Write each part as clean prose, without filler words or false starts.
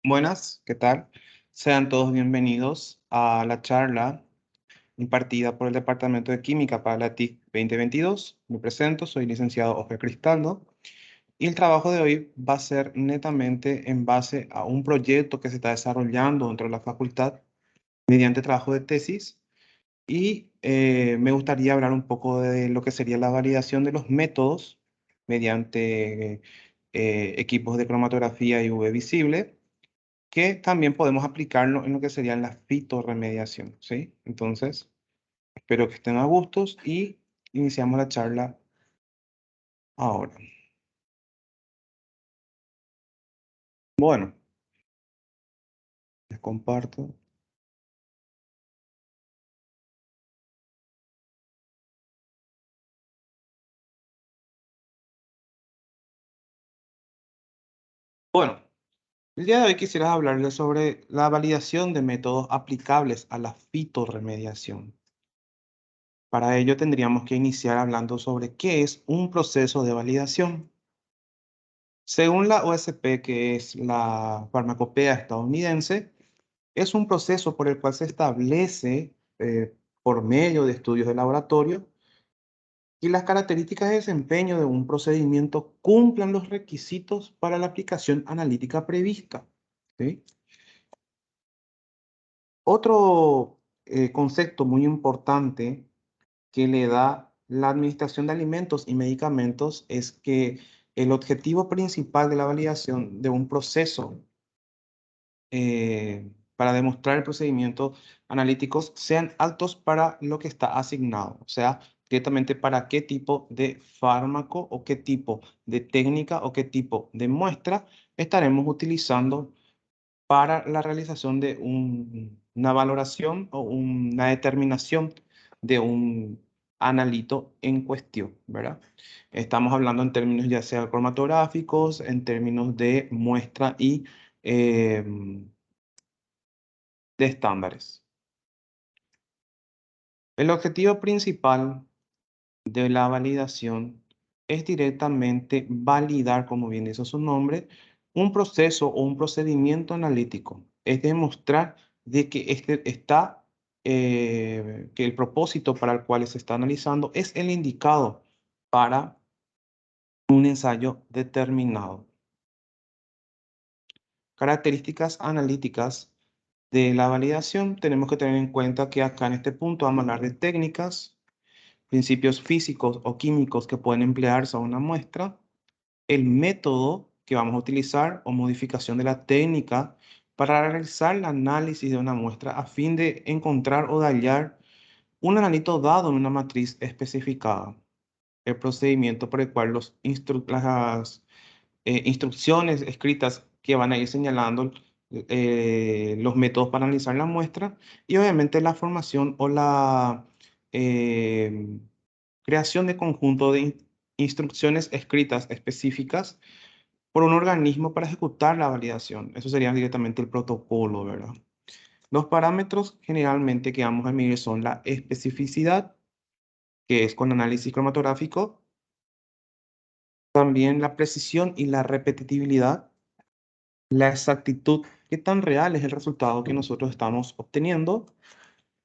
Buenas, ¿qué tal? Sean todos bienvenidos a la charla impartida por el Departamento de Química para la TIC 2022. Me presento, soy licenciado Oscar Cristaldo y el trabajo de hoy va a ser netamente en base a un proyecto que se está desarrollando dentro de la facultad mediante trabajo de tesis y me gustaría hablar un poco de lo que sería la validación de los métodos mediante equipos de cromatografía y UV visible que también podemos aplicarlo en lo que sería la fitorremediación, ¿sí? Entonces, espero que estén a gustos y iniciamos la charla ahora. Bueno, les comparto. Bueno, el día de hoy quisiera hablarles sobre la validación de métodos aplicables a la fitorremediación. Para ello tendríamos que iniciar hablando sobre qué es un proceso de validación. Según la OSP, que es la farmacopea estadounidense, es un proceso por el cual se establece por medio de estudios de laboratorio y las características de desempeño de un procedimiento cumplan los requisitos para la aplicación analítica prevista. ¿Sí? Otro concepto muy importante que le da la Administración de Alimentos y Medicamentos es que el objetivo principal de la validación de un proceso para demostrar el procedimiento analíticos sean altos para lo que está asignado, o sea, directamente para qué tipo de fármaco o qué tipo de técnica o qué tipo de muestra estaremos utilizando para la realización de una valoración o una determinación de un analito en cuestión, ¿verdad? Estamos hablando en términos ya sea cromatográficos, en términos de muestra y de estándares. El objetivo principal de la validación es directamente validar, como bien dice su nombre, un proceso o un procedimiento analítico. Es demostrar de que que el propósito para el cual se está analizando es el indicado para un ensayo determinado. Características analíticas de la validación. Tenemos que tener en cuenta que acá en este punto vamos a hablar de técnicas, principios físicos o químicos que pueden emplearse a una muestra, el método que vamos a utilizar o modificación de la técnica para realizar el análisis de una muestra a fin de encontrar o de hallar un analito dado en una matriz especificada. El procedimiento por el cual las instrucciones escritas que van a ir señalando los métodos para analizar la muestra y obviamente la formación o la eh, creación de conjunto de instrucciones escritas específicas por un organismo para ejecutar la validación. Eso sería directamente el protocolo, ¿verdad? Los parámetros generalmente que vamos a medir son la especificidad, que es con análisis cromatográfico, también la precisión y la repetitividad, la exactitud, qué tan real es el resultado que nosotros estamos obteniendo,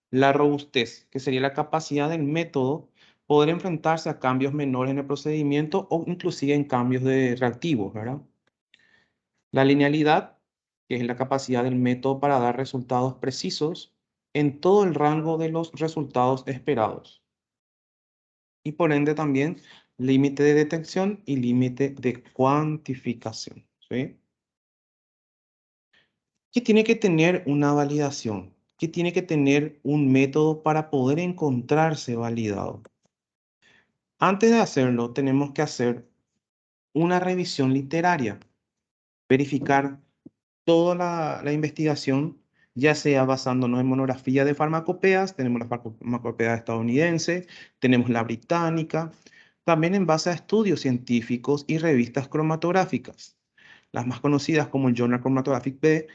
la robustez, que sería la capacidad del método poder enfrentarse a cambios menores en el procedimiento o inclusive en cambios de reactivos, ¿verdad? La linealidad, que es la capacidad del método para dar resultados precisos en todo el rango de los resultados esperados. Y por ende también límite de detección y límite de cuantificación, ¿sí? ¿Qué tiene que tener una validación? ¿Qué tiene que tener un método para poder encontrarse validado? Antes de hacerlo, tenemos que hacer una revisión literaria, verificar toda la investigación, ya sea basándonos en monografía de farmacopeas, tenemos la farmacopea estadounidense, tenemos la británica, también en base a estudios científicos y revistas cromatográficas, las más conocidas como el Journal Chromatographic B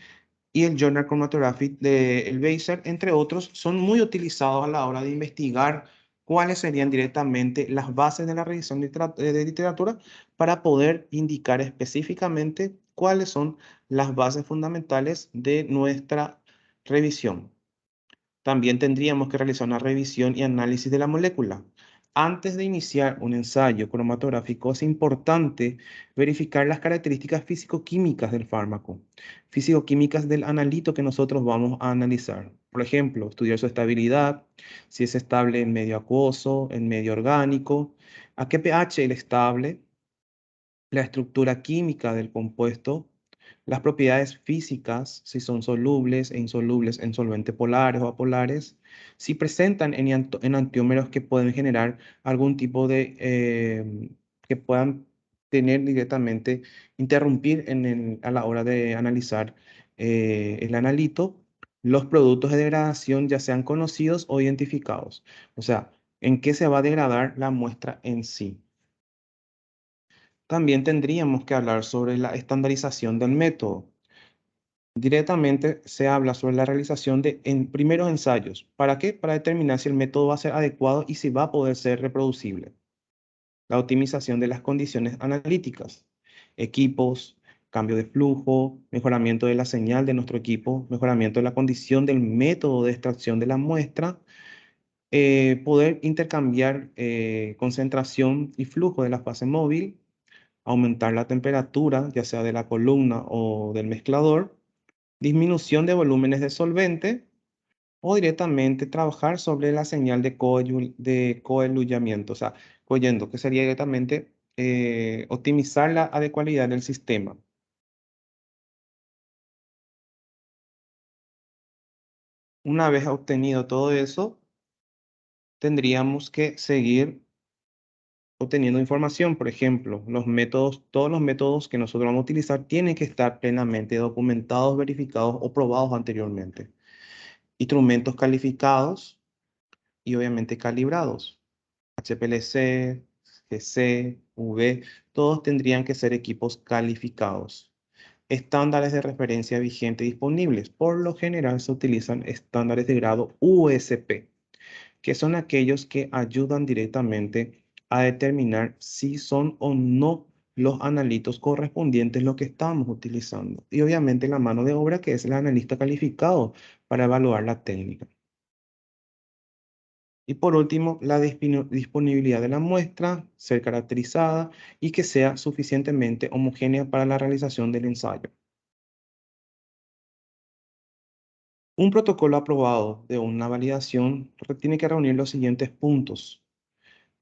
y el Journal Chromatographic de el Beiser, entre otros, son muy utilizados a la hora de investigar cuáles serían directamente las bases de la revisión de literatura para poder indicar específicamente cuáles son las bases fundamentales de nuestra revisión. También tendríamos que realizar una revisión y análisis de la molécula. Antes de iniciar un ensayo cromatográfico es importante verificar las características físico-químicas del fármaco, físico-químicas del analito que nosotros vamos a analizar. Por ejemplo, estudiar su estabilidad, si es estable en medio acuoso, en medio orgánico, a qué pH es estable, la estructura química del compuesto, las propiedades físicas, si son solubles e insolubles en solventes polares o apolares, si presentan enantiómeros que pueden generar algún tipo de, que puedan tener directamente, interrumpir a la hora de analizar el analito, los productos de degradación ya sean conocidos o identificados. O sea, en qué se va a degradar la muestra en sí. También tendríamos que hablar sobre la estandarización del método. Directamente se habla sobre la realización de primeros ensayos. ¿Para qué? Para determinar si el método va a ser adecuado y si va a poder ser reproducible. La optimización de las condiciones analíticas, equipos, cambio de flujo, mejoramiento de la señal de nuestro equipo, mejoramiento de la condición del método de extracción de la muestra, poder intercambiar concentración y flujo de la fase móvil, aumentar la temperatura, ya sea de la columna o del mezclador, disminución de volúmenes de solvente o directamente trabajar sobre la señal de coeluyamiento, o sea, coyendo, que sería directamente optimizar la adecualidad del sistema. Una vez obtenido todo eso, tendríamos que seguir obteniendo información. Por ejemplo, todos los métodos que nosotros vamos a utilizar tienen que estar plenamente documentados, verificados o probados anteriormente. Instrumentos calificados y obviamente calibrados. HPLC, GC, V, todos tendrían que ser equipos calificados. Estándares de referencia vigente disponibles. Por lo general se utilizan estándares de grado USP, que son aquellos que ayudan directamente a determinar si son o no los analitos correspondientes lo que estamos utilizando. Y obviamente la mano de obra, que es el analista calificado para evaluar la técnica. Y por último, la disponibilidad de la muestra, ser caracterizada y que sea suficientemente homogénea para la realización del ensayo. Un protocolo aprobado de una validación tiene que reunir los siguientes puntos.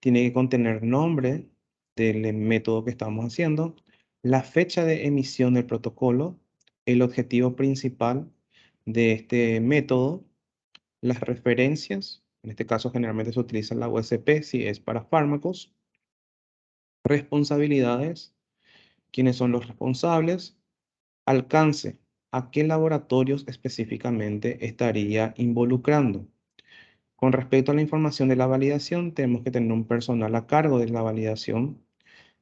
Tiene que contener nombre del método que estamos haciendo, la fecha de emisión del protocolo, el objetivo principal de este método, las referencias, en este caso generalmente se utiliza la USP si es para fármacos, responsabilidades, quiénes son los responsables, alcance, a qué laboratorios específicamente estaría involucrando. Con respecto a la información de la validación, tenemos que tener un personal a cargo de la validación,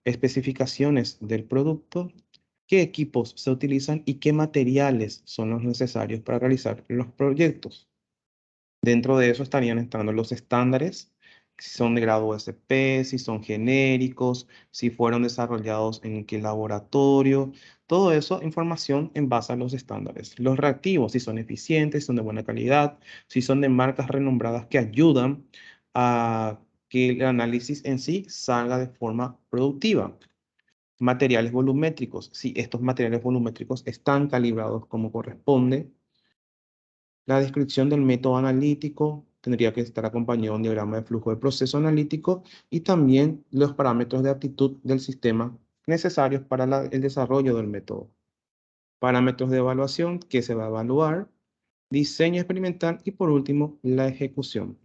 especificaciones del producto, qué equipos se utilizan y qué materiales son los necesarios para realizar los proyectos. Dentro de eso estarían entrando los estándares, si son de grado USP, si son genéricos, si fueron desarrollados en qué laboratorio, todo eso, información en base a los estándares. Los reactivos, si son eficientes, si son de buena calidad, si son de marcas renombradas que ayudan a que el análisis en sí salga de forma productiva. Materiales volumétricos, si estos materiales volumétricos están calibrados como corresponde. La descripción del método analítico tendría que estar acompañado de un diagrama de flujo de proceso analítico y también los parámetros de aptitud del sistema necesarios para el desarrollo del método. Parámetros de evaluación que se va a evaluar, diseño experimental y por último la ejecución.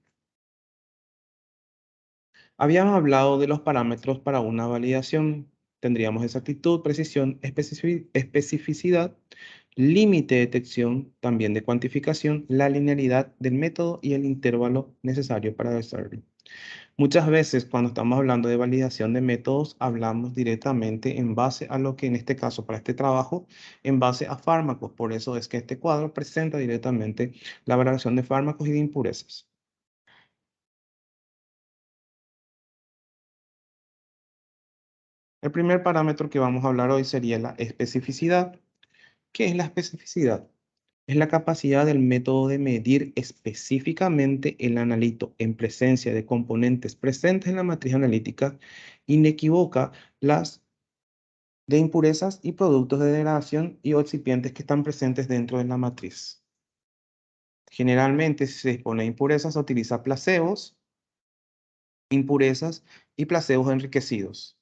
Habíamos hablado de los parámetros para una validación. Tendríamos exactitud, precisión, especificidad, límite de detección, también de cuantificación, la linealidad del método y el intervalo necesario para desarrollo. Muchas veces cuando estamos hablando de validación de métodos, hablamos directamente en base a lo que en este caso para este trabajo, en base a fármacos. Por eso es que este cuadro presenta directamente la valoración de fármacos y de impurezas. El primer parámetro que vamos a hablar hoy sería la especificidad. ¿Qué es la especificidad? Es la capacidad del método de medir específicamente el analito en presencia de componentes presentes en la matriz analítica, inequívoca las de impurezas y productos de degradación y excipientes que están presentes dentro de la matriz. Generalmente, si se dispone de impurezas, se utiliza placebos, impurezas y placebos enriquecidos.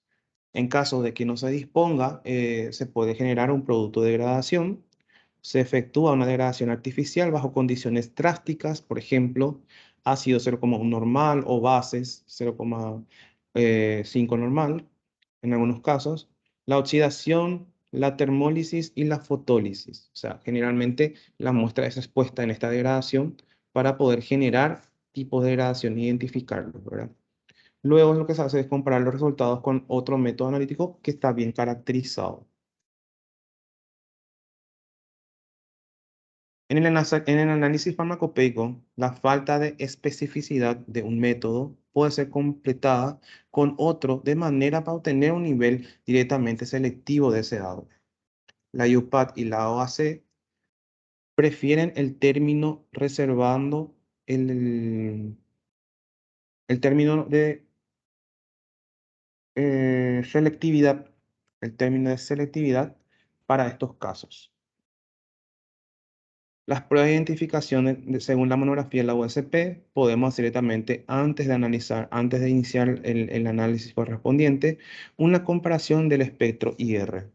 En caso de que no se disponga, se puede generar un producto de degradación. Se efectúa una degradación artificial bajo condiciones drásticas, por ejemplo, ácido 0,1 normal o bases 0,5 normal, en algunos casos. La oxidación, la termólisis y la fotólisis. O sea, generalmente la muestra es expuesta en esta degradación para poder generar tipos de degradación e identificarlos, ¿verdad? Luego lo que se hace es comparar los resultados con otro método analítico que está bien caracterizado. En el análisis farmacopeico, la falta de especificidad de un método puede ser completada con otro de manera para obtener un nivel directamente selectivo de ese dado. La IUPAC y la OAC prefieren el término reservando el término de selectividad, el término de selectividad para estos casos. Las pruebas de identificación según la monografía de la USP podemos hacer directamente antes de analizar, antes de iniciar el análisis correspondiente, una comparación del espectro IR.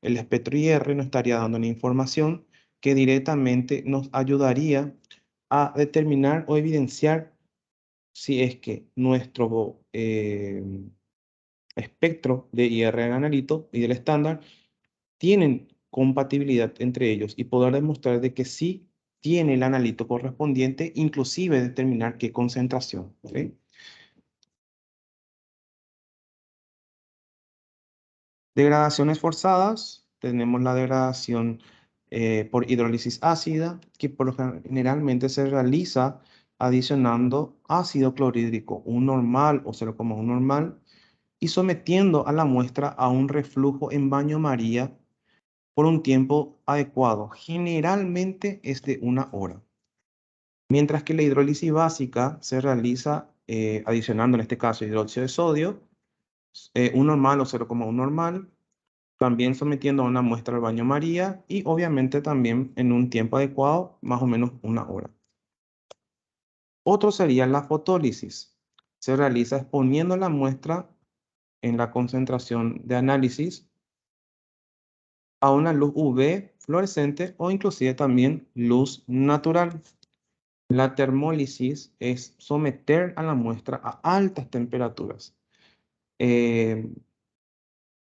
El espectro IR nos estaría dando una información que directamente nos ayudaría a determinar o evidenciar si es que nuestro espectro de IR en analito y del estándar tienen compatibilidad entre ellos y poder demostrar de que sí tiene el analito correspondiente, inclusive determinar qué concentración. ¿Ok? Degradaciones forzadas, tenemos la degradación por hidrólisis ácida, que generalmente se realiza adicionando ácido clorhídrico, un normal o 0,1 normal, y sometiendo a la muestra a un reflujo en baño María por un tiempo adecuado, generalmente es de 1 hora. Mientras que la hidrólisis básica se realiza adicionando en este caso hidróxido de sodio, un normal o 0,1 normal, también sometiendo a una muestra al baño María y obviamente también en un tiempo adecuado, más o menos 1 hora. Otro sería la fotólisis. Se realiza exponiendo la muestra en la concentración de análisis a una luz UV fluorescente o inclusive también luz natural. La termólisis es someter a la muestra a altas temperaturas, eh,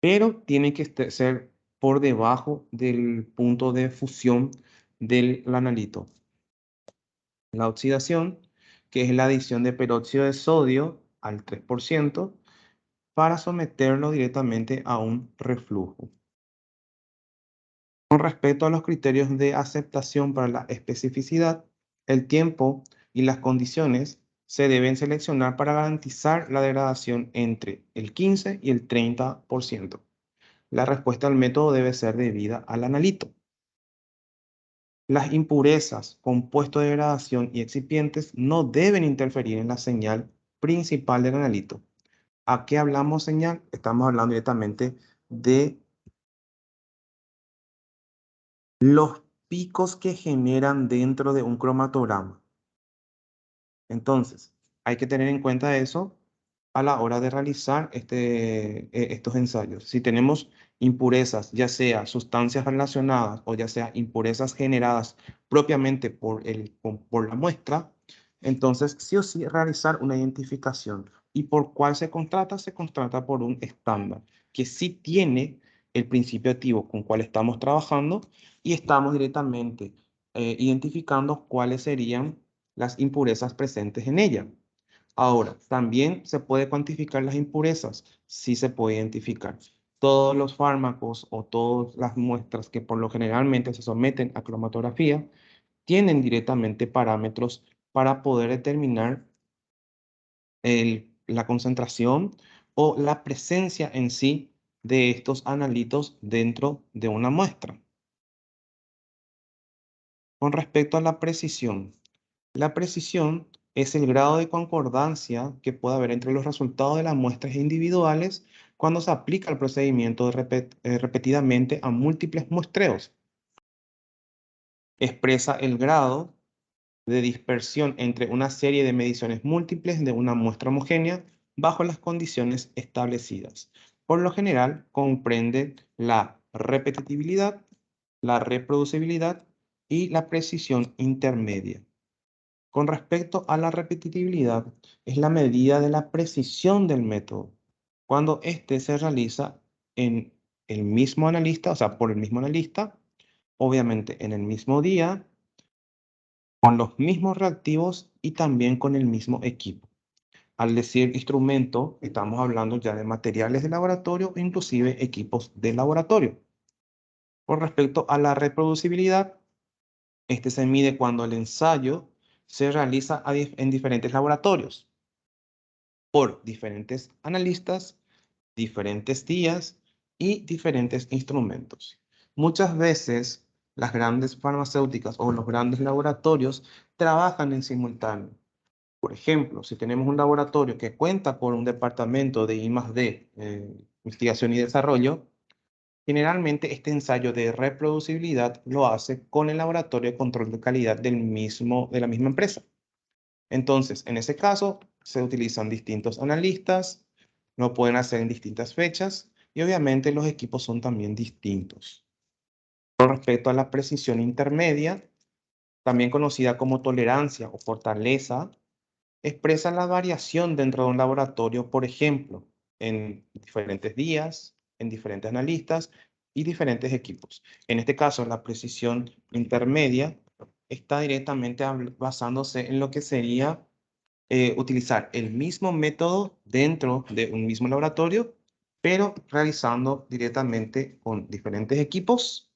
pero tiene que ser por debajo del punto de fusión del analito. La oxidación, que es la adición de peróxido de sodio al 3%, para someterlo directamente a un reflujo. Con respecto a los criterios de aceptación para la especificidad, el tiempo y las condiciones se deben seleccionar para garantizar la degradación entre el 15 y el 30%. La respuesta al método debe ser debida al analito. Las impurezas, compuestos de degradación y excipientes no deben interferir en la señal principal del analito. ¿A qué hablamos señal? Estamos hablando directamente de los picos que generan dentro de un cromatograma. Entonces, hay que tener en cuenta eso a la hora de realizar estos ensayos. Si tenemos impurezas, ya sea sustancias relacionadas o ya sea impurezas generadas propiamente por la muestra, entonces sí o sí realizar una identificación. ¿Y por cuál se contrata? Se contrata por un estándar que sí tiene el principio activo con cual estamos trabajando y estamos directamente identificando cuáles serían las impurezas presentes en ella. Ahora, también se puede cuantificar las impurezas, sí se puede identificar. Todos los fármacos o todas las muestras que por lo generalmente se someten a cromatografía tienen directamente parámetros para poder determinar la concentración o la presencia en sí de estos analitos dentro de una muestra. Con respecto a la precisión es el grado de concordancia que puede haber entre los resultados de las muestras individuales cuando se aplica el procedimiento repetidamente a múltiples muestreos. Expresa el grado de dispersión entre una serie de mediciones múltiples de una muestra homogénea bajo las condiciones establecidas. Por lo general, comprende la repetitividad, la reproducibilidad y la precisión intermedia. Con respecto a la repetitividad, es la medida de la precisión del método, cuando éste se realiza en el mismo analista, o sea, por el mismo analista, obviamente en el mismo día, con los mismos reactivos y también con el mismo equipo. Al decir instrumento, estamos hablando ya de materiales de laboratorio, inclusive equipos de laboratorio. Con respecto a la reproducibilidad, este se mide cuando el ensayo se realiza en diferentes laboratorios por diferentes analistas, diferentes días y diferentes instrumentos. Muchas veces las grandes farmacéuticas o los grandes laboratorios trabajan en simultáneo. Por ejemplo, si tenemos un laboratorio que cuenta con un departamento de I+D, investigación y desarrollo, generalmente este ensayo de reproducibilidad lo hace con el laboratorio de control de calidad de la misma empresa. Entonces, en ese caso, se utilizan distintos analistas, lo pueden hacer en distintas fechas y obviamente los equipos son también distintos. Con respecto a la precisión intermedia, también conocida como tolerancia o fortaleza, expresa la variación dentro de un laboratorio, por ejemplo, en diferentes días, en diferentes analistas y diferentes equipos. En este caso, la precisión intermedia está directamente basándose en lo que sería utilizar el mismo método dentro de un mismo laboratorio, pero realizando directamente con diferentes equipos,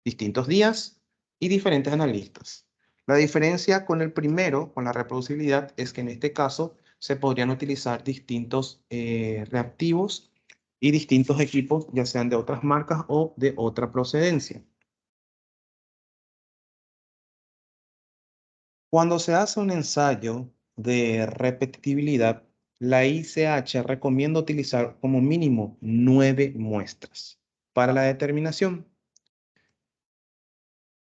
distintos días y diferentes analistas. La diferencia con el primero, con la reproducibilidad, es que en este caso se podrían utilizar distintos reactivos y distintos equipos, ya sean de otras marcas o de otra procedencia. Cuando se hace un ensayo de repetitividad, la ICH recomienda utilizar como mínimo 9 muestras. Para la determinación,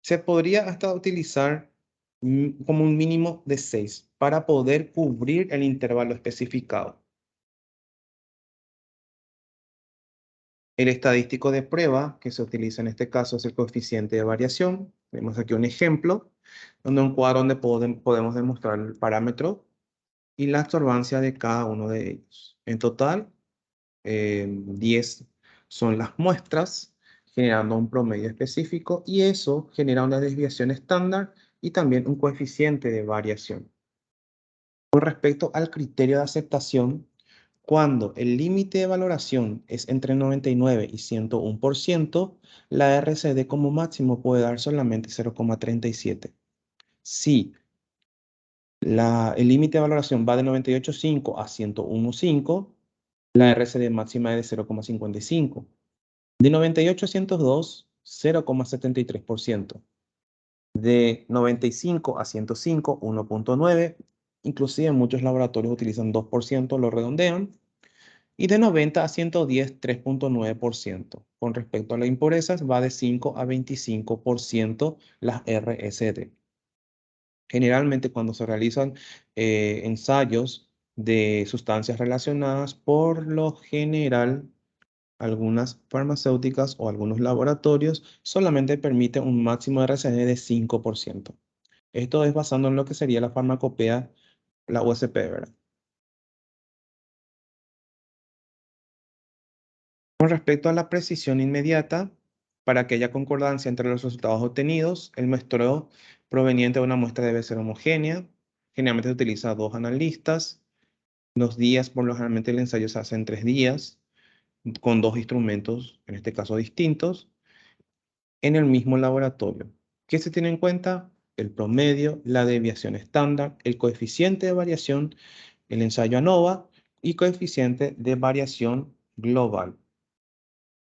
se podría hasta utilizar como un mínimo de 6 para poder cubrir el intervalo especificado. El estadístico de prueba que se utiliza en este caso es el coeficiente de variación. Tenemos aquí un ejemplo, donde un cuadro donde podemos demostrar el parámetro y la absorbancia de cada uno de ellos. En total, 10 son las muestras, generando un promedio específico y eso genera una desviación estándar y también un coeficiente de variación. Con respecto al criterio de aceptación, cuando el límite de valoración es entre 99 y 101%, la RCD como máximo puede dar solamente 0,37. Si el límite de valoración va de 98,5 a 101,5, la RCD máxima es de 0,55. De 98 a 102, 0,73%. De 95 a 105, 1,9. Inclusive muchos laboratorios utilizan 2%, lo redondean. Y de 90 a 110, 3,9%. Con respecto a las impurezas, va de 5 a 25% las RSD. Generalmente cuando se realizan ensayos de sustancias relacionadas, por lo general, algunas farmacéuticas o algunos laboratorios solamente permiten un máximo de RCD de 5%. Esto es basando en lo que sería la farmacopea, la USP, ¿verdad? Con respecto a la precisión inmediata, para que haya concordancia entre los resultados obtenidos, el muestreo proveniente de una muestra debe ser homogénea. Generalmente se utiliza 2 analistas. Los días, por lo generalmente el ensayo se hace en 3 días, con 2 instrumentos, en este caso distintos, en el mismo laboratorio. ¿Qué se tiene en cuenta? El promedio, la desviación estándar, el coeficiente de variación, el ensayo ANOVA y coeficiente de variación global.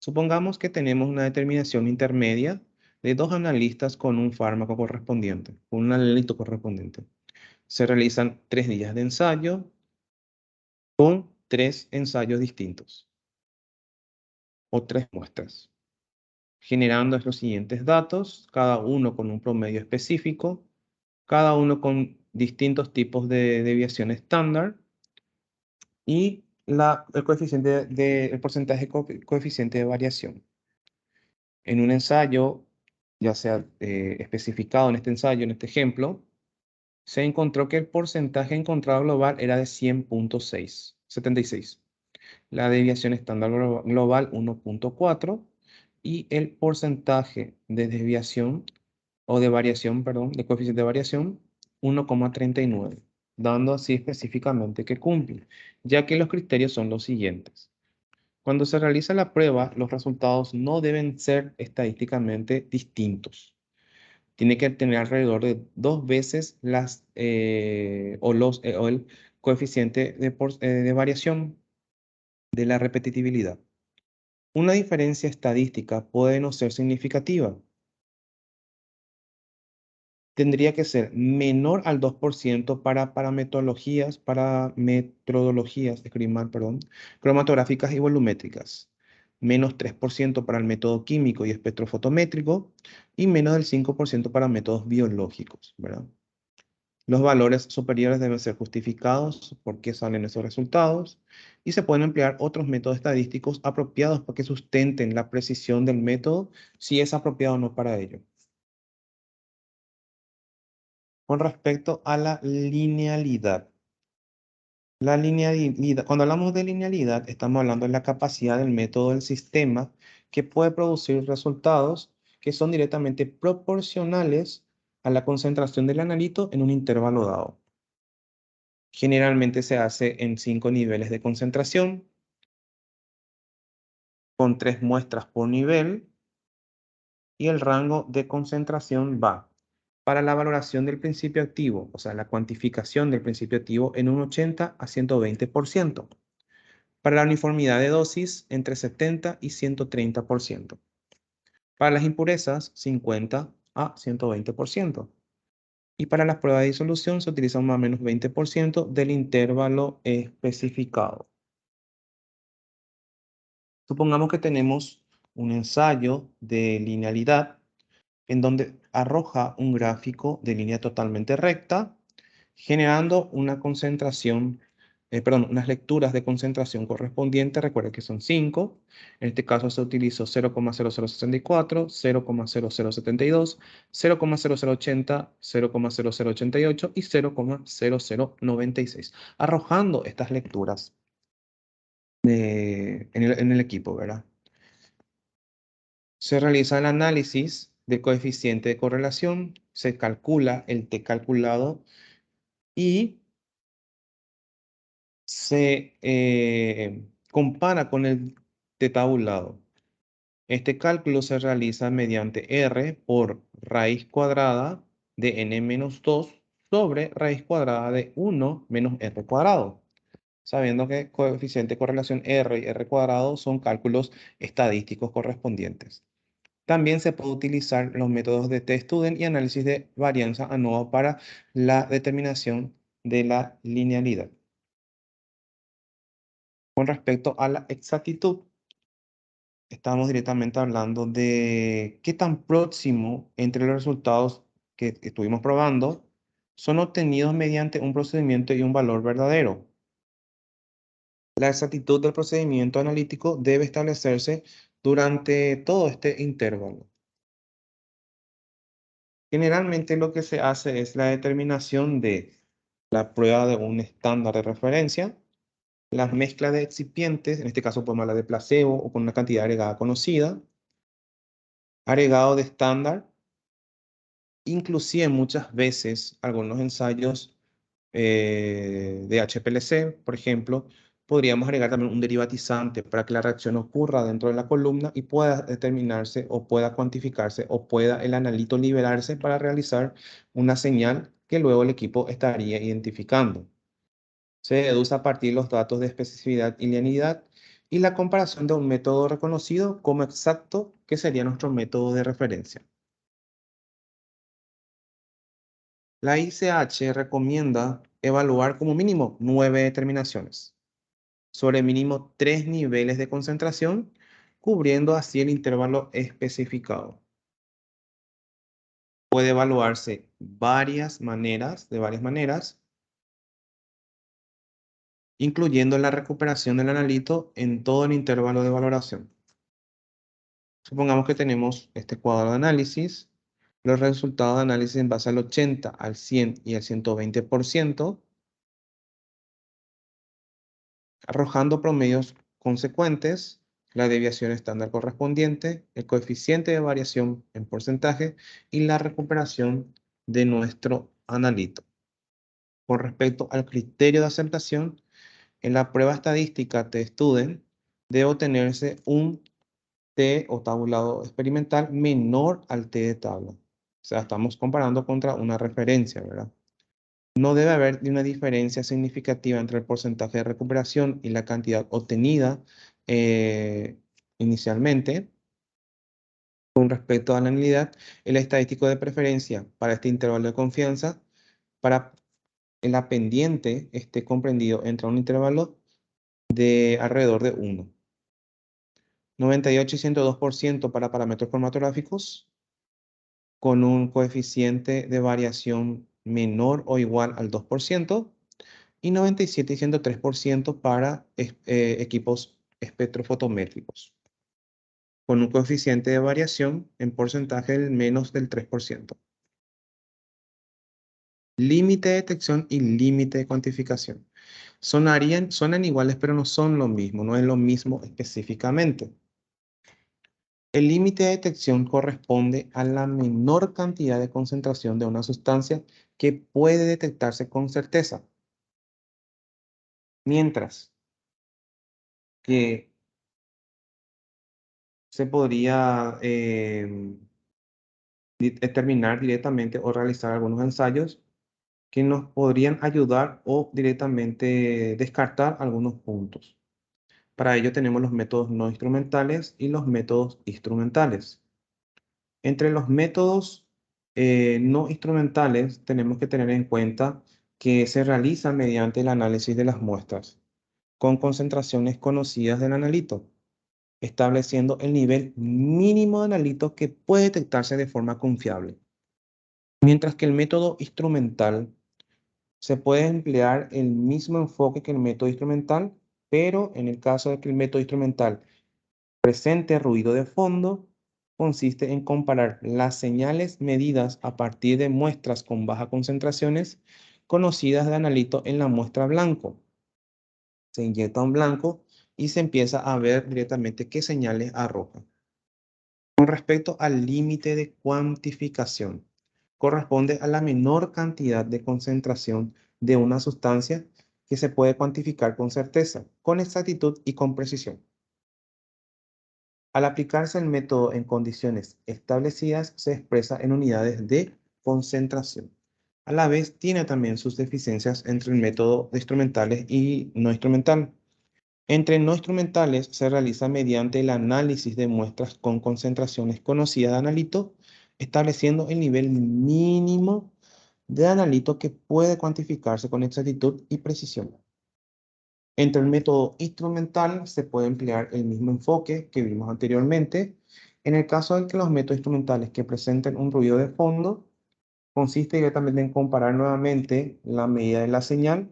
Supongamos que tenemos una determinación intermedia de dos analistas con un fármaco correspondiente, con un analito correspondiente. Se realizan 3 días de ensayo con 3 ensayos distintos o 3 muestras, generando los siguientes datos, cada uno con un promedio específico, cada uno con distintos tipos de deviación estándar y el coeficiente el porcentaje coeficiente de variación. En un ensayo, ya sea especificado en este ensayo, en este ejemplo, se encontró que el porcentaje encontrado global era de 100.76. La desviación estándar global 1.4 y el porcentaje de desviación o de variación, perdón, de coeficiente de variación 1,39, dando así específicamente que cumple, ya que los criterios son los siguientes. Cuando se realiza la prueba, los resultados no deben ser estadísticamente distintos. Tiene que tener alrededor de 2 veces o el coeficiente de variación de la repetitividad. Una diferencia estadística puede no ser significativa. Tendría que ser menor al 2% para metodologías, escribí mal, perdón, cromatográficas y volumétricas, menos 3% para el método químico y espectrofotométrico y menos del 5% para métodos biológicos, ¿verdad? Los valores superiores deben ser justificados por qué salen esos resultados y se pueden emplear otros métodos estadísticos apropiados para que sustenten la precisión del método si es apropiado o no para ello. Con respecto a la linealidad. La linealidad, cuando hablamos de linealidad, estamos hablando de la capacidad del método del sistema que puede producir resultados que son directamente proporcionales a la concentración del analito en un intervalo dado. Generalmente se hace en 5 niveles de concentración, con 3 muestras por nivel, y el rango de concentración va para la valoración del principio activo, o sea, la cuantificación del principio activo en un 80 a 120%. Para la uniformidad de dosis, entre 70 y 130%. Para las impurezas, 50 a 120%. Y para las pruebas de disolución se utiliza más o menos 20% del intervalo especificado. Supongamos que tenemos un ensayo de linealidad en donde arroja un gráfico de línea totalmente recta, generando una concentración, unas lecturas de concentración correspondientes. Recuerda que son 5. En este caso se utilizó 0,0064, 0,0072, 0,0080, 0,0088 y 0,0096, arrojando estas lecturas en el equipo, ¿verdad? Se realiza el análisis del coeficiente de correlación, se calcula el T calculado y se compara con el T tabulado. Este cálculo se realiza mediante R por raíz cuadrada de n-2 sobre raíz cuadrada de 1 menos R cuadrado, sabiendo que coeficiente de correlación R y R cuadrado son cálculos estadísticos correspondientes. También se puede utilizar los métodos de t-student y análisis de varianza ANOVA para la determinación de la linealidad. Con respecto a la exactitud, estamos directamente hablando de qué tan próximo entre los resultados que estuvimos probando son obtenidos mediante un procedimiento y un valor verdadero. La exactitud del procedimiento analítico debe establecerse durante todo este intervalo. Generalmente lo que se hace es la determinación de la prueba de un estándar de referencia, las mezclas de excipientes, en este caso podemos hablar de placebo o con una cantidad agregada conocida, agregado de estándar, inclusive muchas veces algunos ensayos de HPLC, por ejemplo, podríamos agregar también un derivatizante para que la reacción ocurra dentro de la columna y pueda determinarse o pueda cuantificarse o pueda el analito liberarse para realizar una señal que luego el equipo estaría identificando. Se deduce a partir de los datos de especificidad y linealidad y la comparación de un método reconocido como exacto, que sería nuestro método de referencia. La ICH recomienda evaluar como mínimo 9 determinaciones, sobre mínimo 3 niveles de concentración, cubriendo así el intervalo especificado. Puede evaluarse de varias maneras, incluyendo la recuperación del analito en todo el intervalo de valoración. Supongamos que tenemos este cuadro de análisis, los resultados de análisis en base al 80, al 100 y al 120%, arrojando promedios consecuentes, la desviación estándar correspondiente, el coeficiente de variación en porcentaje y la recuperación de nuestro analito. Con respecto al criterio de aceptación, en la prueba estadística T-Student debe obtenerse un T o tabulado experimental menor al T de tabla. O sea, estamos comparando contra una referencia, ¿verdad? No debe haber una diferencia significativa entre el porcentaje de recuperación y la cantidad obtenida inicialmente. Con respecto a la nulidad, el estadístico de preferencia para este intervalo de confianza, para la pendiente esté comprendido entre un intervalo de alrededor de 1. 98 y 102% para parámetros cromatográficos, con un coeficiente de variación menor o igual al 2%, y 97 y 103% para equipos espectrofotométricos, con un coeficiente de variación en porcentaje del menos del 3%. Límite de detección y límite de cuantificación. Suenan iguales, pero no son lo mismo, no es lo mismo específicamente. El límite de detección corresponde a la menor cantidad de concentración de una sustancia que puede detectarse con certeza, mientras que se podría determinar directamente o realizar algunos ensayos que nos podrían ayudar o directamente descartar algunos puntos. Para ello tenemos los métodos no instrumentales y los métodos instrumentales. Entre los métodos no instrumentales tenemos que tener en cuenta que se realizan mediante el análisis de las muestras con concentraciones conocidas del analito, estableciendo el nivel mínimo de analito que puede detectarse de forma confiable. Mientras que el método instrumental se puede emplear el mismo enfoque que el método instrumental, pero en el caso de que el método instrumental presente ruido de fondo, consiste en comparar las señales medidas a partir de muestras con bajas concentraciones conocidas de analito en la muestra blanco. Se inyecta un blanco y se empieza a ver directamente qué señales arroja. Con respecto al límite de cuantificación, corresponde a la menor cantidad de concentración de una sustancia que se puede cuantificar con certeza, con exactitud y con precisión. Al aplicarse el método en condiciones establecidas, se expresa en unidades de concentración. A la vez, tiene también sus deficiencias entre el método de instrumentales y no instrumental. Entre no instrumentales se realiza mediante el análisis de muestras con concentraciones conocidas de analito, estableciendo el nivel mínimo de analito que puede cuantificarse con exactitud y precisión. Entre el método instrumental se puede emplear el mismo enfoque que vimos anteriormente. En el caso de que los métodos instrumentales que presenten un ruido de fondo, consiste directamente en comparar nuevamente la medida de la señal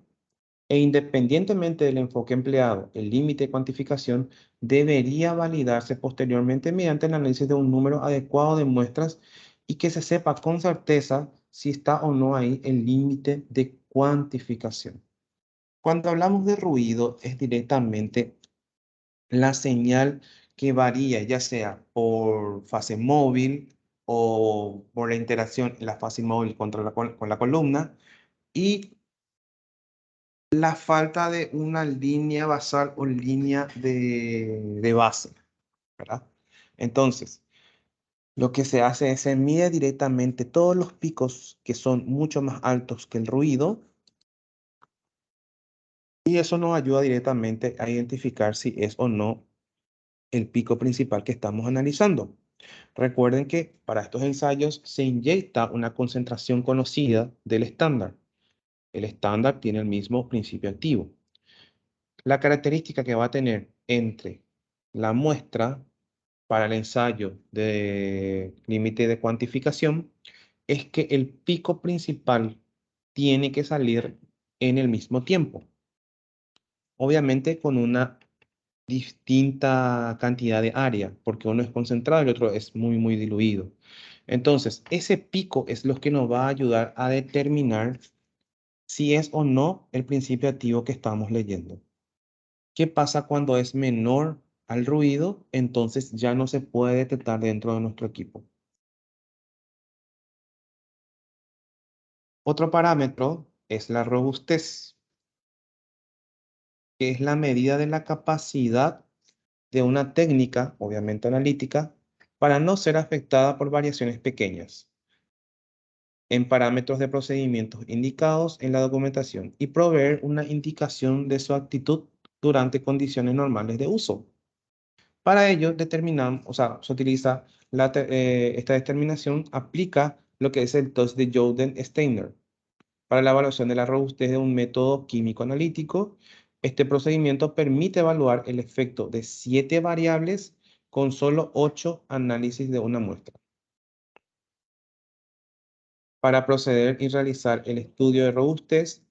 e independientemente del enfoque empleado, el límite de cuantificación debería validarse posteriormente mediante el análisis de un número adecuado de muestras y que se sepa con certeza si está o no ahí el límite de cuantificación. Cuando hablamos de ruido, es directamente la señal que varía, ya sea por fase móvil o por la interacción en la fase móvil con la columna, y la falta de una línea basal o línea de base, ¿verdad? Entonces, lo que se hace es se mide directamente todos los picos que son mucho más altos que el ruido Y eso nos ayuda directamente a identificar si es o no el pico principal que estamos analizando. Recuerden que para estos ensayos se inyecta una concentración conocida del estándar. El estándar tiene el mismo principio activo. La característica que va a tener entre la muestra para el ensayo de límite de cuantificación es que el pico principal tiene que salir en el mismo tiempo. Obviamente con una distinta cantidad de área, porque uno es concentrado y el otro es muy diluido. Entonces, ese pico es lo que nos va a ayudar a determinar si es o no el principio activo que estamos leyendo. ¿Qué pasa cuando es menor al ruido? Entonces ya no se puede detectar dentro de nuestro equipo. Otro parámetro es la robustez, que es la medida de la capacidad de una técnica, obviamente analítica, para no ser afectada por variaciones pequeñas en parámetros de procedimientos indicados en la documentación y proveer una indicación de su actitud durante condiciones normales de uso. Para ello, determinamos, o sea, se utiliza esta determinación, aplica lo que es el test de Joden-Steiner para la evaluación de la robustez de un método químico analítico. Este procedimiento permite evaluar el efecto de 7 variables con solo 8 análisis de una muestra. Para proceder y realizar el estudio de robustez,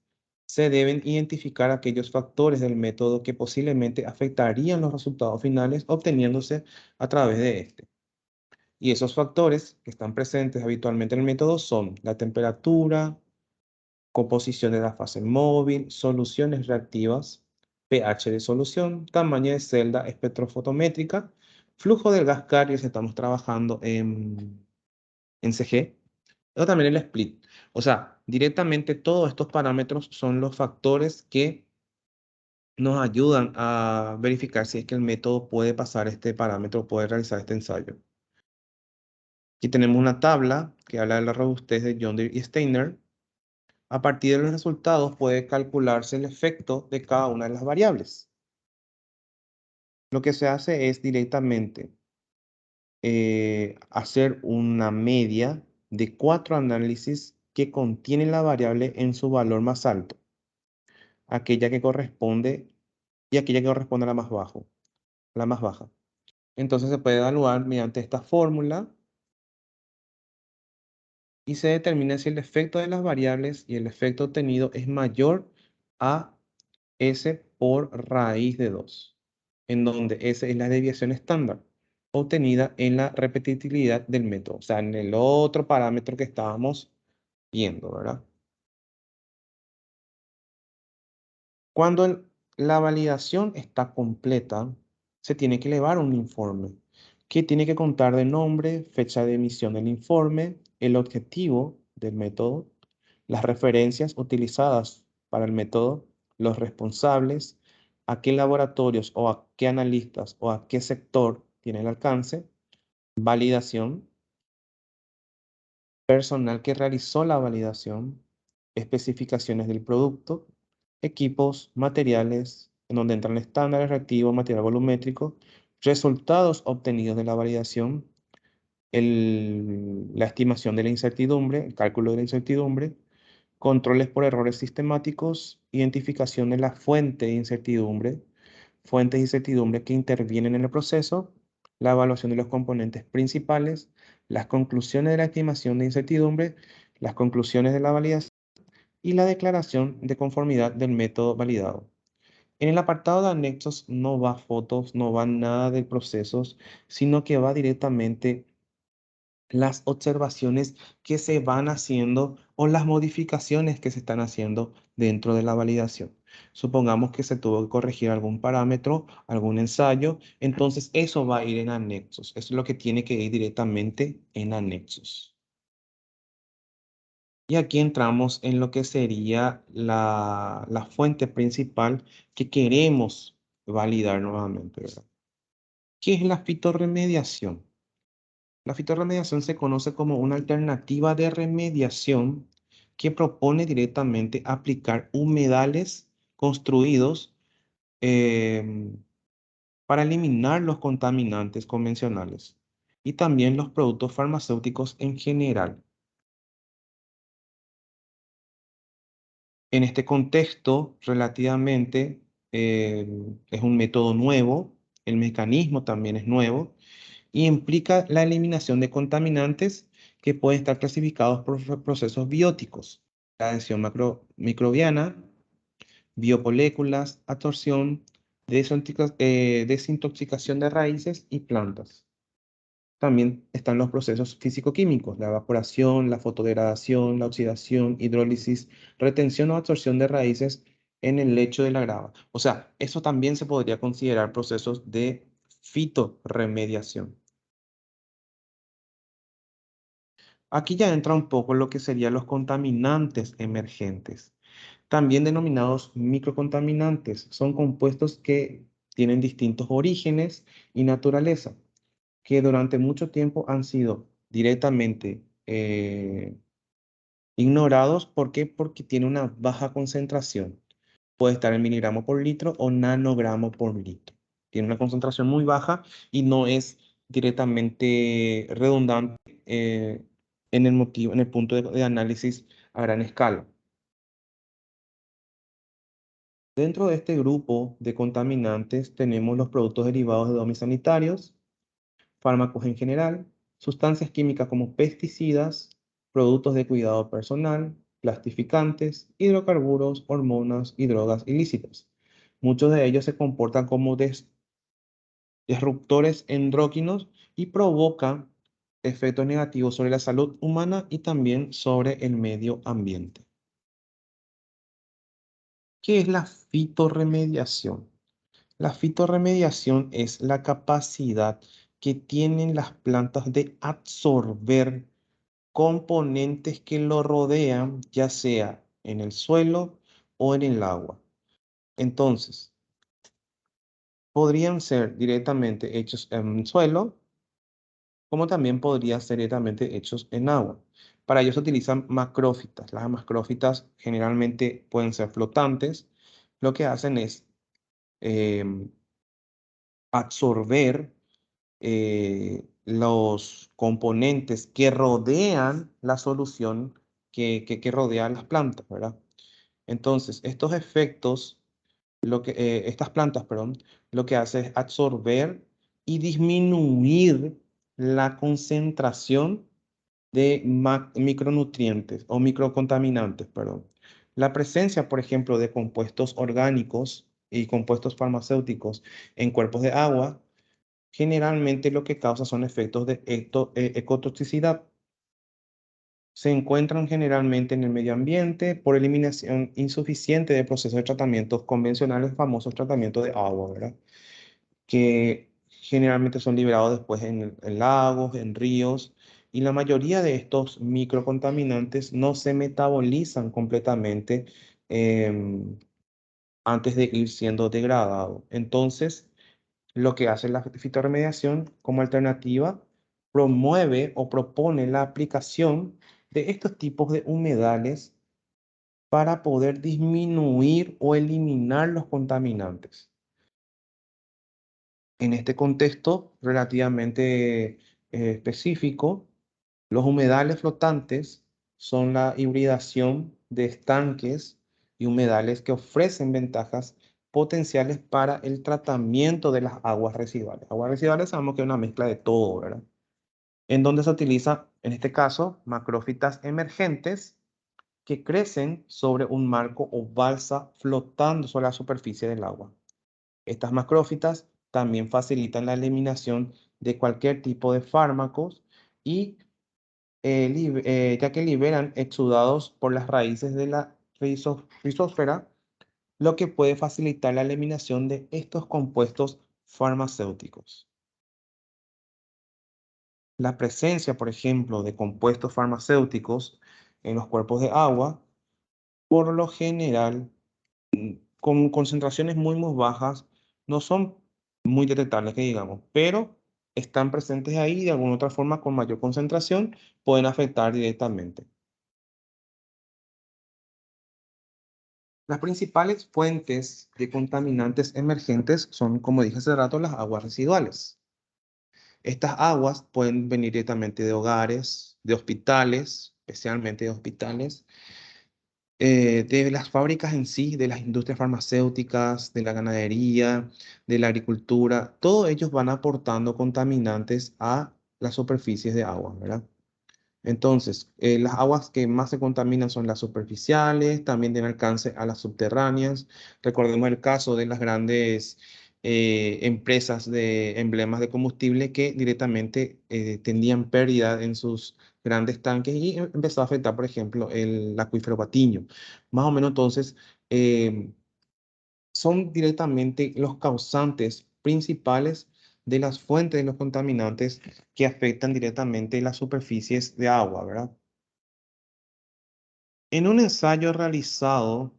se deben identificar aquellos factores del método que posiblemente afectarían los resultados finales obteniéndose a través de este. Y esos factores que están presentes habitualmente en el método son la temperatura, composición de la fase móvil, soluciones reactivas, pH de solución, tamaño de celda espectrofotométrica, flujo del gas carrier si estamos trabajando en CG, o también el split. O sea, directamente todos estos parámetros son los factores que nos ayudan a verificar si es que el método puede pasar este parámetro, puede realizar este ensayo. Aquí tenemos una tabla que habla de la robustez de John Deere y Steiner. A partir de los resultados puede calcularse el efecto de cada una de las variables. Lo que se hace es directamente hacer una media de 4 análisis que contienen la variable en su valor más alto, aquella que corresponde y aquella que corresponde a la más baja. Entonces se puede evaluar mediante esta fórmula y se determina si el efecto de las variables y el efecto obtenido es mayor a S por raíz de 2, en donde S es la desviación estándar obtenida en la repetitividad del método, o sea, en el otro parámetro que estábamos viendo, ¿verdad? Cuando la validación está completa, se tiene que elevar un informe que tiene que contar de nombre, fecha de emisión del informe, el objetivo del método, las referencias utilizadas para el método, los responsables, a qué laboratorios o a qué analistas o a qué sector tiene el alcance, validación, personal que realizó la validación, especificaciones del producto, equipos, materiales, en donde entran estándares reactivos, material volumétrico, resultados obtenidos de la validación, la estimación de la incertidumbre, el cálculo de la incertidumbre, controles por errores sistemáticos, identificación de la fuente de incertidumbre, fuentes de incertidumbre que intervienen en el proceso, la evaluación de los componentes principales, las conclusiones de la estimación de incertidumbre, las conclusiones de la validación y la declaración de conformidad del método validado. En el apartado de anexos no va fotos, no va nada de procesos, sino que va directamente las observaciones que se van haciendo o las modificaciones que se están haciendo dentro de la validación. Supongamos que se tuvo que corregir algún parámetro, algún ensayo, entonces eso va a ir en anexos. Eso es lo que tiene que ir directamente en anexos. Y aquí entramos en lo que sería la fuente principal que queremos validar nuevamente, ¿verdad? ¿Qué es la fitorremediación? La fitorremediación se conoce como una alternativa de remediación que propone directamente aplicar humedales construidos para eliminar los contaminantes convencionales y también los productos farmacéuticos en general. En este contexto, relativamente, es un método nuevo, el mecanismo también es nuevo y implica la eliminación de contaminantes que pueden estar clasificados por procesos bióticos, la adhesión microbiana, biomoléculas, absorción, desintoxicación de raíces y plantas. También están los procesos físico-químicos, la evaporación, la fotodegradación, la oxidación, hidrólisis, retención o absorción de raíces en el lecho de la grava. O sea, eso también se podría considerar procesos de fitorremediación. Aquí ya entra un poco lo que serían los contaminantes emergentes, también denominados microcontaminantes. Son compuestos que tienen distintos orígenes y naturaleza, que durante mucho tiempo han sido directamente ignorados. ¿Por qué? Porque tiene una baja concentración. Puede estar en miligramo por litro o nanogramo por litro. Tiene una concentración muy baja y no es directamente redundante en el punto de análisis a gran escala. Dentro de este grupo de contaminantes tenemos los productos derivados de domis sanitarios, fármacos en general, sustancias químicas como pesticidas, productos de cuidado personal, plastificantes, hidrocarburos, hormonas y drogas ilícitas. Muchos de ellos se comportan como disruptores endócrinos y provocan efectos negativos sobre la salud humana y también sobre el medio ambiente. ¿Qué es la fitorremediación? La fitorremediación es la capacidad que tienen las plantas de absorber componentes que lo rodean, ya sea en el suelo o en el agua. Entonces, podrían ser directamente hechos en suelo, como también podrían ser directamente hechos en agua. Para ello se utilizan macrófitas. Las macrófitas generalmente pueden ser flotantes. Lo que hacen es em, absorber los componentes que rodean la solución que rodean las plantas, ¿verdad? Entonces, estos efectos, estas plantas, perdón, lo que hace es absorber y disminuir la concentración de micronutrientes o microcontaminantes, perdón. La presencia, por ejemplo, de compuestos orgánicos y compuestos farmacéuticos en cuerpos de agua generalmente lo que causa son efectos de ecotoxicidad. Se encuentran generalmente en el medio ambiente por eliminación insuficiente de procesos de tratamientos convencionales, famosos tratamientos de agua, ¿verdad? Que generalmente son liberados después en lagos, en ríos, y la mayoría de estos microcontaminantes no se metabolizan completamente em, antes de ir siendo degradado. Entonces, lo que hace la fitorremediación como alternativa, promueve o propone la aplicación de estos tipos de humedales para poder disminuir o eliminar los contaminantes. En este contexto relativamente específico, los humedales flotantes son la hibridación de estanques y humedales que ofrecen ventajas potenciales para el tratamiento de las aguas residuales. Aguas residuales sabemos que es una mezcla de todo, ¿verdad? En donde se utiliza, en este caso, macrófitas emergentes que crecen sobre un marco o balsa flotando sobre la superficie del agua. Estas macrófitas también facilitan la eliminación de cualquier tipo de fármacos y ya que liberan exudados por las raíces de la rizósfera, lo que puede facilitar la eliminación de estos compuestos farmacéuticos. La presencia, por ejemplo, de compuestos farmacéuticos en los cuerpos de agua, por lo general, con concentraciones muy bajas, no son muy detectables, que digamos, pero están presentes ahí y de alguna otra forma con mayor concentración pueden afectar directamente. Las principales fuentes de contaminantes emergentes son, como dije hace rato, las aguas residuales. Estas aguas pueden venir directamente de hogares, de hospitales, especialmente de hospitales, de las fábricas en sí, de las industrias farmacéuticas, de la ganadería, de la agricultura. Todos ellos van aportando contaminantes a las superficies de agua, ¿verdad? Entonces, las aguas que más se contaminan son las superficiales, también tienen alcance a las subterráneas. Recordemos el caso de las grandes empresas de emblemas de combustible que directamente tenían pérdida en sus grandes tanques y empezó a afectar, por ejemplo, el acuífero Patiño. Más o menos entonces, eh, son directamente los causantes principales de las fuentes de los contaminantes que afectan directamente las superficies de agua, ¿verdad? En un ensayo realizado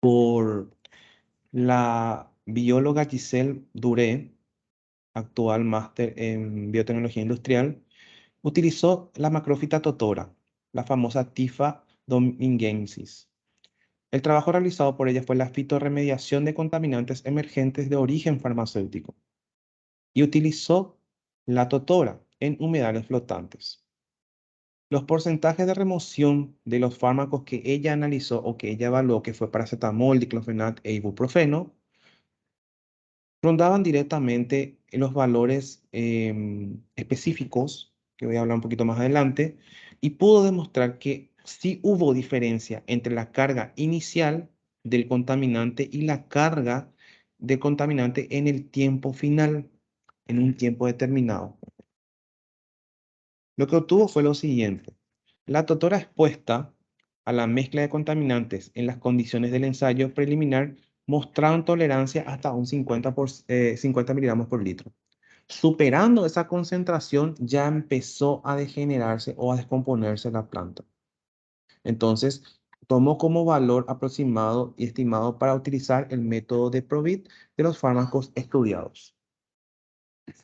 por la bióloga Giselle Duré, actual máster en biotecnología industrial, utilizó la macrófita totora, la famosa Tifa domingensis. El trabajo realizado por ella fue la fitorremediación de contaminantes emergentes de origen farmacéutico y utilizó la totora en humedales flotantes. Los porcentajes de remoción de los fármacos que ella analizó o que ella evaluó, que fue paracetamol, diclofenac e ibuprofeno, rondaban directamente los valores específicos, que voy a hablar un poquito más adelante, y pudo demostrar que sí hubo diferencia entre la carga inicial del contaminante y la carga del contaminante en el tiempo final, en un tiempo determinado. Lo que obtuvo fue lo siguiente. La totora expuesta a la mezcla de contaminantes en las condiciones del ensayo preliminar mostraron tolerancia hasta un 50 miligramos por litro. Superando esa concentración ya empezó a degenerarse o a descomponerse la planta. Entonces, tomó como valor aproximado y estimado para utilizar el método de Provit de los fármacos estudiados.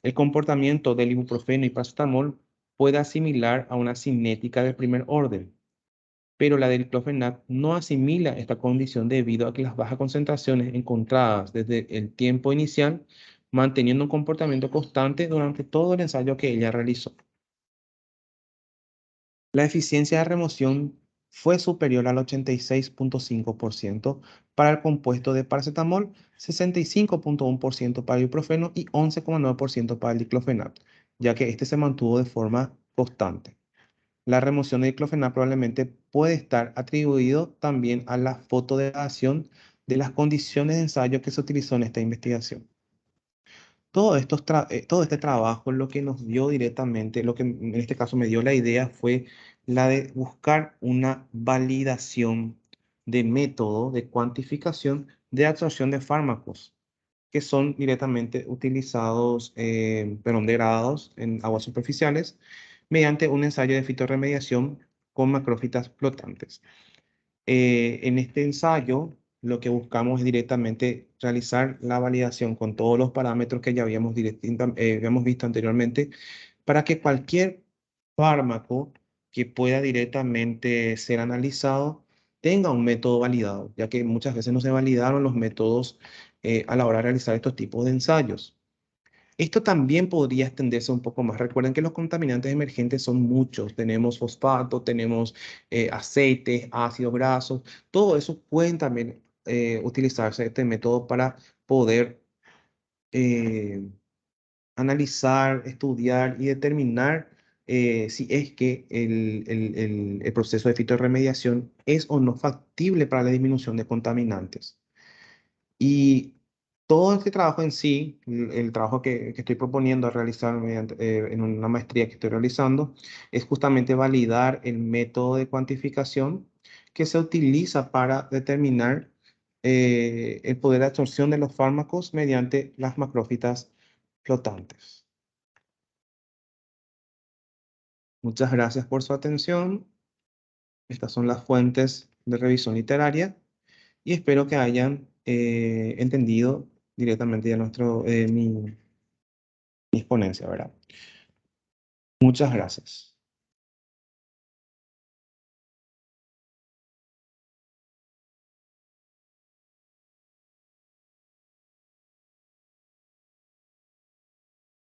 El comportamiento del ibuprofeno y paracetamol puede asimilar a una cinética del primer orden, pero la del diclofenac no asimila esta condición debido a que las bajas concentraciones encontradas desde el tiempo inicial, manteniendo un comportamiento constante durante todo el ensayo que ella realizó. La eficiencia de remoción fue superior al 86,5% para el compuesto de paracetamol, 65,1% para el ibuprofeno y 11,9% para el diclofenac, ya que este se mantuvo de forma constante. La remoción de diclofenac probablemente puede estar atribuido también a la fotodegradación de las condiciones de ensayo que se utilizó en esta investigación. Todo este trabajo lo que nos dio directamente, lo que en este caso me dio la idea fue la de buscar una validación de método de cuantificación de absorción de fármacos que son directamente utilizados, perdón, degradados en aguas superficiales mediante un ensayo de fitorremediación con macrófitas flotantes. En este ensayo, lo que buscamos es directamente realizar la validación con todos los parámetros que ya habíamos visto anteriormente, para que cualquier fármaco que pueda directamente ser analizado tenga un método validado, ya que muchas veces no se validaron los métodos a la hora de realizar estos tipos de ensayos. Esto también podría extenderse un poco más. Recuerden que los contaminantes emergentes son muchos. Tenemos fosfato, tenemos aceites, ácidos grasos. Todo eso pueden también utilizarse este método para poder eh, analizar, estudiar y determinar si es que el proceso de fitorremediación es o no factible para la disminución de contaminantes. Y todo este trabajo en sí, el trabajo que estoy proponiendo realizar en una maestría que estoy realizando, es justamente validar el método de cuantificación que se utiliza para determinar el poder de absorción de los fármacos mediante las macrófitas flotantes. Muchas gracias por su atención. Estas son las fuentes de revisión literaria y espero que hayan entendido directamente ya mi exponencia, ¿verdad? Muchas gracias.